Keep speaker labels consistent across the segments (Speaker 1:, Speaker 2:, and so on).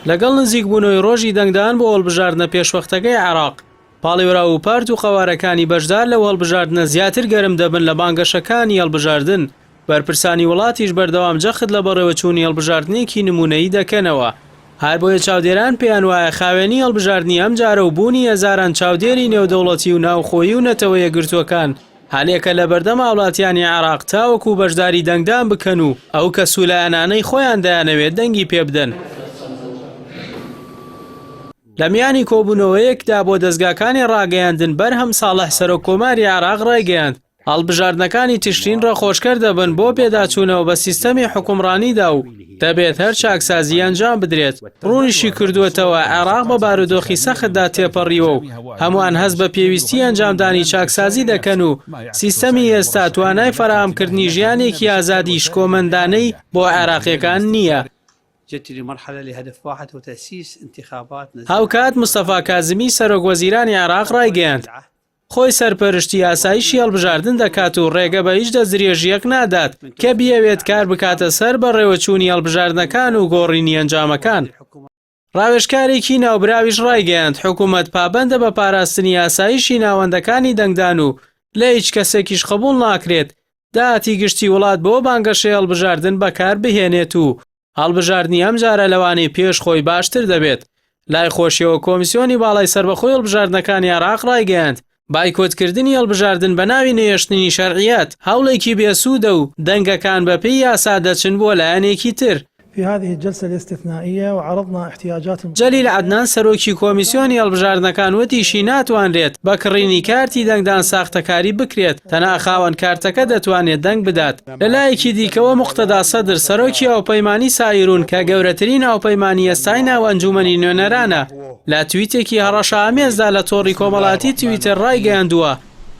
Speaker 1: لەگەڵ نزیکبوونەوەی ڕۆژی دەنگدان بۆ هەڵبژاردنە پێشوەختەکەی عێراق پاڵێورا و پارت و قەوارەکانی بەشدار لە هەڵبژاردنە زیاتر گەرم دەبن لە بانگەشەکانی هەڵبژاردن. بەرپرسانی وڵاتیش بەردەوام جەخت لە بەڕێوەچوونی هەڵبژاردنێکی نمونەیی دەکەنەوە. هەر بۆیە چاودێران پێیان وایە خاوێنی هەڵبژاردننی ئەم جارە و بوونی هەزاران چاودێری نێودەوڵەتی و ناوخۆیی و نەتەوە یەکگرتووەکان هەلێکە لە بەردەم هاوڵاتیانی عێراق تاوەکو بەشداری دەنگدان بکەن و ئەو کە سولایەنانەی خۆیان دەیانەوێت دەنگی پێ بدەن. لە میانی کۆبوونەوەیەکدا بۆ دەستگاکانی ڕاگەیاندن بەرهەم ساڵح سەرۆکۆماری عێراق ڕایگەیاند هەڵبژاردنەکانی تشرین ڕەخۆشکەر دەبن بۆ پێداچوونەوە بە سیستەمی حکومڕانیدا و دەبێت هەر چاکسازی ئەنجام بدرێت. ڕوونیشی کردووەتەوە عێراق بە بارودۆخی سەختدا تێپەڕیوە و هەمووان هەست بە پێویستی ئەنجامدانی چاکسازی دەکەن و سیستەمی ئێستا توانای فراهەمکردنی ژیانێکی ئازادی شکۆمەندانەی بۆ عێراقیەکان نییە. هاوکات مستەفا کازمی سەرۆکوەزیرانی عێراق ڕایگەیاند خۆی سەرپەرشتی یاساییشی هەڵبژاردن دەکات و ڕێگە بە هیچ دەستدرێژیەک نادات کە بیەوێت کار بکاتە سەر بە ڕێوەچوونی هەڵبژاردنەکان و گۆڕینی ئەنجامەکان. ڕاوێژکارێکی ناوبراویش ڕایگەیاند حکوومەت پابەندە بە پاراستنی یاساییشی ناوەندەکانی دەنگدان و لە هیچ کەسێکیش قبوڵ ناکرێت داهاتی گشتی وڵات بۆ بانگەشەی هەڵبژاردن بەکار بهێنێت و هەڵبژاردننی ئەم جارە لەوانەی پێش خۆی باشتر دەبێت. لای خۆشیەوە کۆمیسیۆنی باڵای سەربەخۆی هەڵبژاردنەکانی عێراق ڕایگەیاند بایکۆتکردنی هەڵبژاردن بە ناوی نێشتنی شەرعیەت هەوڵێکی بێسوودە و دەنگەکان بە پێی یاسا دەچن بۆ لایەنێکی تر.
Speaker 2: في هذه الجلسة الاستثنائية وعرضنا احتياجات
Speaker 1: جەلیل عەدنان سەرۆکی کۆمیسیۆنی هەڵبژاردنەکان وتیشی ناتوانرێت بە کڕینی کارتی دەنگدان ساختەکاری بکرێت تەنها خاوەن کارتەکە دەتوانێت دەنگ بدات. لەلایەکی دیکەوە موقتەدا سەدر سەرۆکی هاوپەیمانی سایرون کە گەورەترین هاوپەیمانی ئێستای ناو ئەنجومەنی نوێنەرانە لە تویتێکی هەڕەشەئامێزدا لە تۆڕی کۆمەڵاتی تویتر ڕایگەیاندووە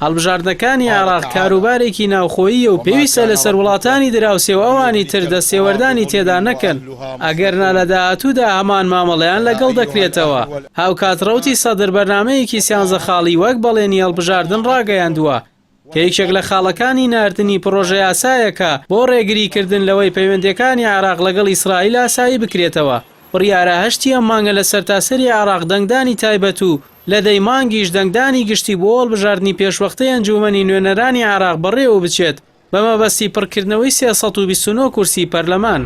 Speaker 1: هەڵبژاردنەکانی عێراق کاروبارێکی ناوخۆیی و پێویستە لەسەر وڵاتانی دراوسێ و ئەوانی تر دەستێوەردانی تێدا نەکەن ئەگەرنا لە داهاتوودا هەمان مامەڵەیان لەگەڵ دەکرێتەوە. هاوکات ڕەوتی سەدر بەرنامەیەکی سیانزە خاڵی وەک بەڵێنی هەڵبژاردن ڕاگەیاندووە کە یەکێک لە خاڵەکانی ناردنی پرۆژە یاسایەکە بۆ ڕێگریکردن لەوەی پەیوەندیەکانی عێراق لەگەڵ ئیسرائیل ئاسایی بکرێتەوە. بڕیارە هەشتی ئەم مانگە لە سەرتاسەری عێراق دەنگدانی تایبەت و لە دەی مانگیش دەنگدانی گشتی بۆ هەڵبژاردننی پێشوەختەی ئەنجومەنی نوێنەرانی عێراق بەڕێوە بچێت بە مەبەستی پڕکردنەوەی 329 کورسی پەرلەمان.